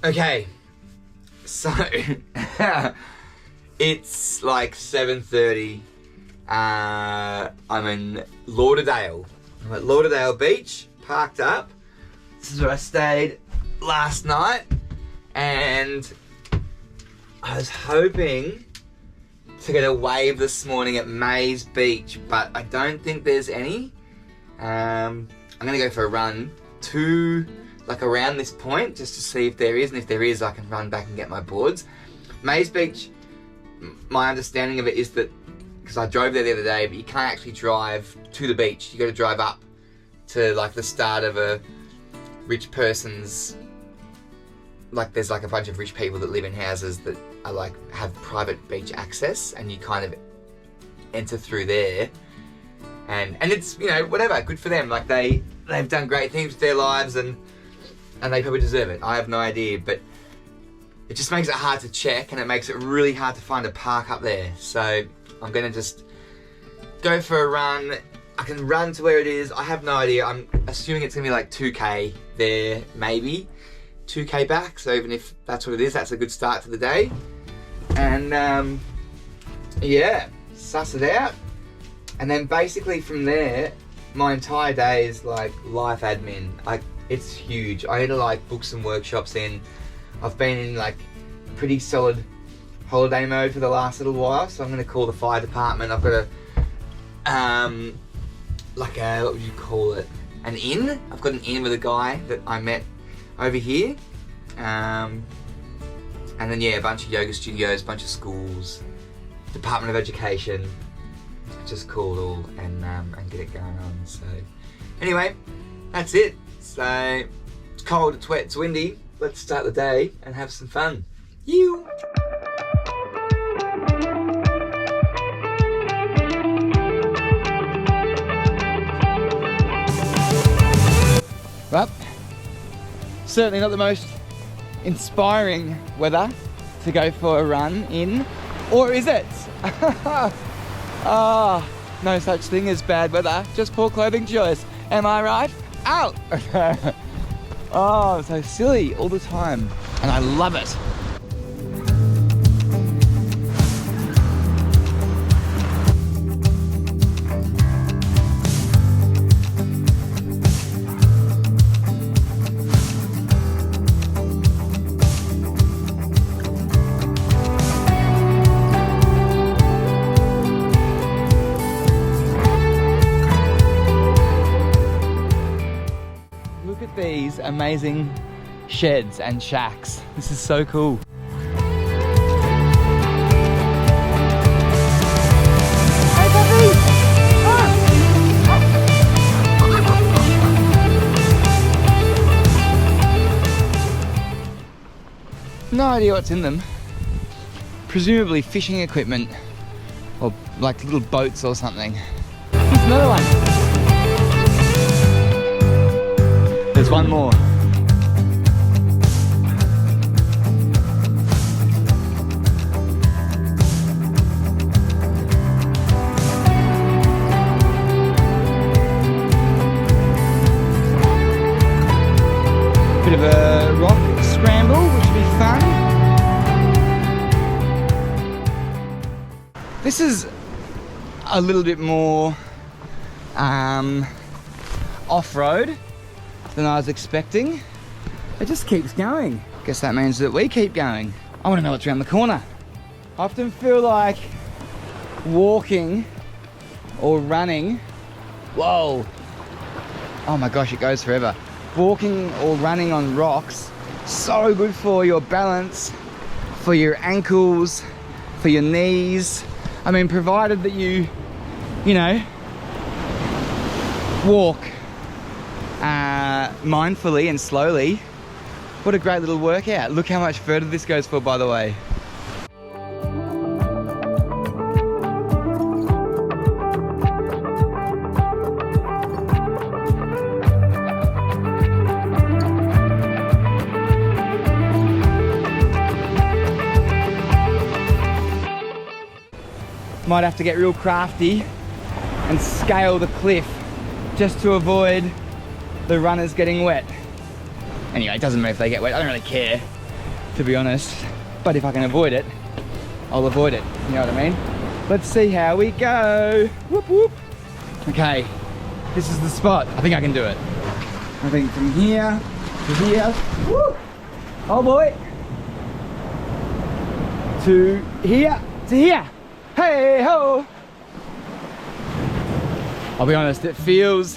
Okay, so it's like 7:30. I'm in Lauderdale. I'm at Lauderdale Beach, parked up. This is where I stayed last night, and I was hoping to get a wave this morning at Mays Beach, but I don't think there's any. I'm gonna go for a run to like around this point just to see if there is, and if there is I can run back and get my boards. Mays Beach, my understanding of it is that, because I drove there the other day, but you can't actually drive to the beach. You got to drive up to like the start of a rich person's, like there's like a bunch of rich people that live in houses that are like have private beach access, and you kind of enter through there, and it's, you know, whatever, good for them. Like they've done great things with their lives, and they probably deserve it. I have no idea, but it just makes it hard to check, and it makes it really hard to find a park up there. So I'm gonna just go for a run. I can run to where it is. I have no idea. I'm assuming it's gonna be like 2K there, maybe 2K back. So even if that's what it is, that's a good start to the day. And yeah, suss it out. And then basically from there, my entire day is like life admin. It's huge. I need to like book some workshops in. I've been in like pretty solid holiday mode for the last little while, so I'm going to call the fire department. I've got a like a, what would you call it, an inn. I've got an inn with a guy that I met over here, and then yeah, a bunch of yoga studios, a bunch of schools, Department of Education. Just call it all and get it going on. So anyway, that's it. So it's cold, it's wet, it's windy. Let's start the day and have some fun. You. Well, certainly not the most inspiring weather to go for a run in, or is it? No such thing as bad weather, just poor clothing choice. Am I right? Ow! Oh, so silly all the time, and I love it. Look at these amazing sheds and shacks. This is so cool. Hey puppy! No idea what's in them. Presumably fishing equipment, or like little boats or something. There's another one. There's one more. Bit of a rock scramble, which will be fun. This is a little bit more off-road than I was expecting. It just keeps going. Guess that means that we keep going. I want to know what's around the corner. I often feel like walking or running. Whoa. Oh my gosh, it goes forever. Walking or running on rocks, so good for your balance, for your ankles, for your knees. I mean, provided that you know, walk mindfully and slowly. What a great little workout. Look how much further this goes for, by the way. Might have to get real crafty and scale the cliff just to avoid the runners getting wet. Anyway, it doesn't matter if they get wet, I don't really care. to be honest. But if I can avoid it, I'll avoid it. You know what I mean? Let's see how we go. Whoop, whoop. Okay, this is the spot. I think I can do it. I think from here to here. Woo! Oh boy. To here to here. Hey ho! I'll be honest, it feels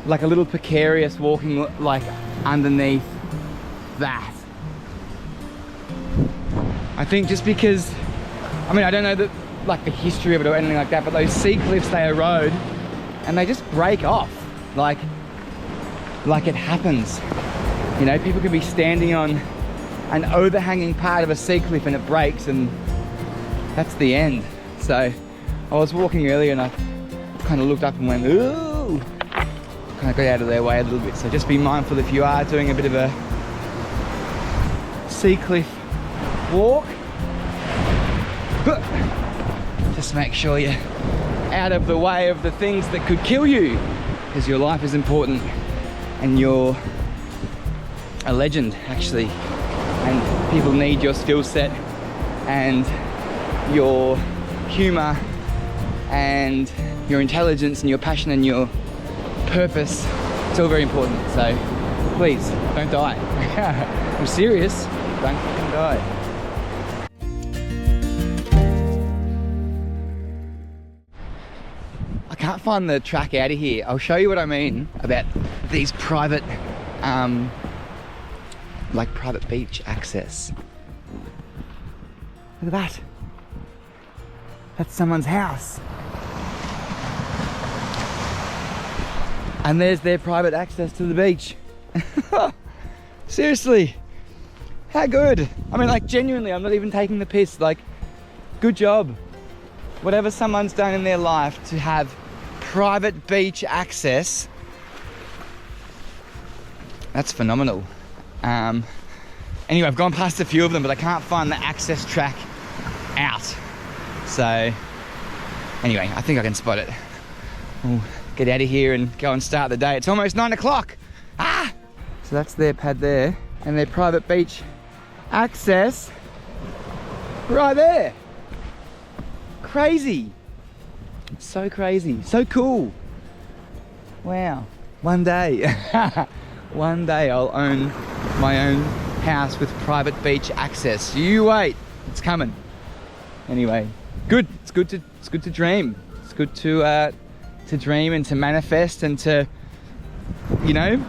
like a little precarious walking like underneath that. I think just because, I mean, I don't know that like the history of it or anything like that, but those sea cliffs, they erode and they just break off like it happens. You know, people could be standing on an overhanging part of a sea cliff and it breaks, and that's the end. So I was walking earlier and I kind of looked up and went, ooh, kind of got out of their way a little bit. So just be mindful if you are doing a bit of a sea cliff walk. Just make sure you're out of the way of the things that could kill you, because your life is important and you're a legend actually, and people need your skill set and your humor and your intelligence and your passion and your purpose. It's all very important, so please don't die. I'm serious, don't fucking die. I can't find the track out of here. I'll show you what I mean about these private like private beach access. Look at that. That's someone's house. And there's their private access to the beach. Seriously, how good? I mean, like, genuinely, I'm not even taking the piss. Like, good job. Whatever someone's done in their life to have private beach access, that's phenomenal. Anyway, I've gone past a few of them, but I can't find the access track out. So, anyway, I think I can spot it. We'll get out of here and go and start the day. It's almost 9 o'clock. Ah! So that's their pad there, and their private beach access right there. Crazy. So crazy. So cool. Wow. One day. One day I'll own my own house with private beach access. You wait. It's coming. Anyway, good. It's good to dream. It's good to dream and to manifest and to, you know,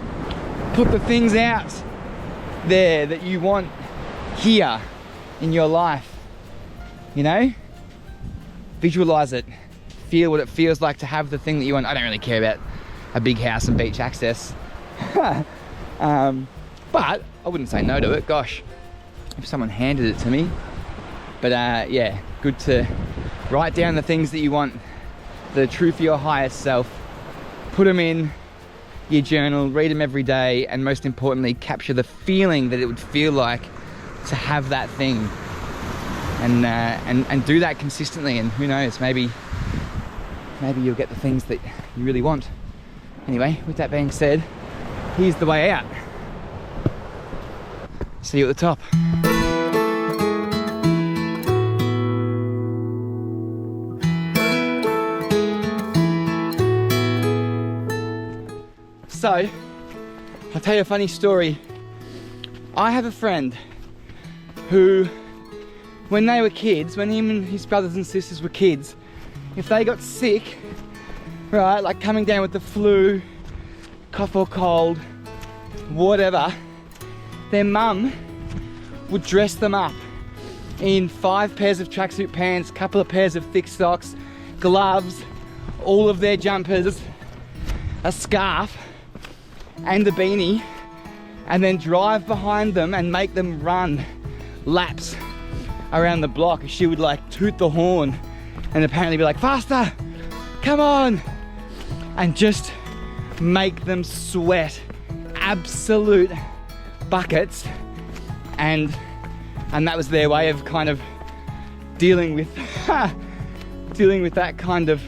put the things out there that you want here in your life. You know, visualize it. Feel what it feels like to have the thing that you want. I don't really care about a big house and beach access. But I wouldn't say no to it. Gosh, if someone handed it to me. But yeah, good to write down the things that you want, that are true for your highest self. Put them in your journal, read them every day, and most importantly, capture the feeling that it would feel like to have that thing. And do that consistently, and who knows, maybe you'll get the things that you really want. Anyway, with that being said, here's the way out. See you at the top. So, I'll tell you a funny story. I have a friend who, when they were kids, when him and his brothers and sisters were kids, if they got sick, right, like coming down with the flu, cough or cold, whatever, their mum would dress them up in 5 pairs of tracksuit pants, couple of pairs of thick socks, gloves, all of their jumpers, a scarf, and a beanie, and then drive behind them and make them run laps around the block. She would like toot the horn and apparently be like, faster, come on, and just make them sweat absolute buckets. And that was their way of kind of dealing with dealing with that kind of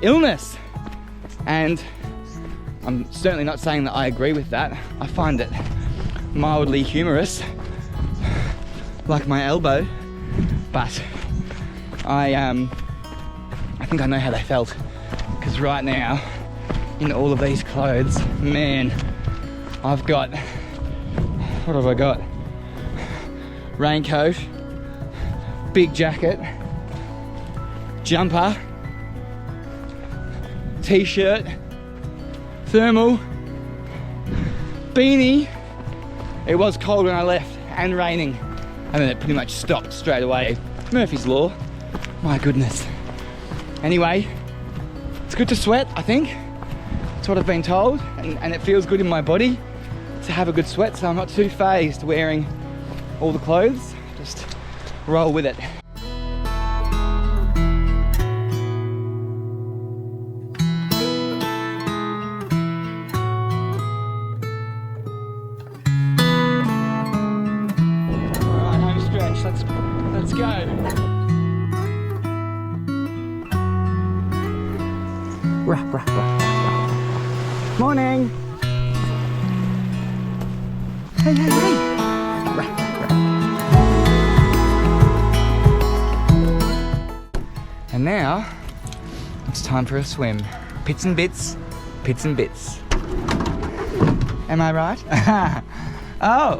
illness. And I'm certainly not saying that I agree with that. I find it mildly humorous, like my elbow, but I think I know how they felt, because right now in all of these clothes, man, I've got, what have I got? Raincoat, big jacket, jumper, t-shirt, thermal, beanie. It was cold when I left and raining, and then it pretty much stopped straight away. Murphy's Law, my goodness. Anyway, it's good to sweat, I think. That's what I've been told, and it feels good in my body to have a good sweat, so I'm not too phased wearing all the clothes. Just roll with it. Alright, home stretch, let's go. Rah, rah, rah. Morning. Hey, hey, hey. Rah, rah. And now it's time for a swim. Pits and bits, pits and bits. Am I right? Oh.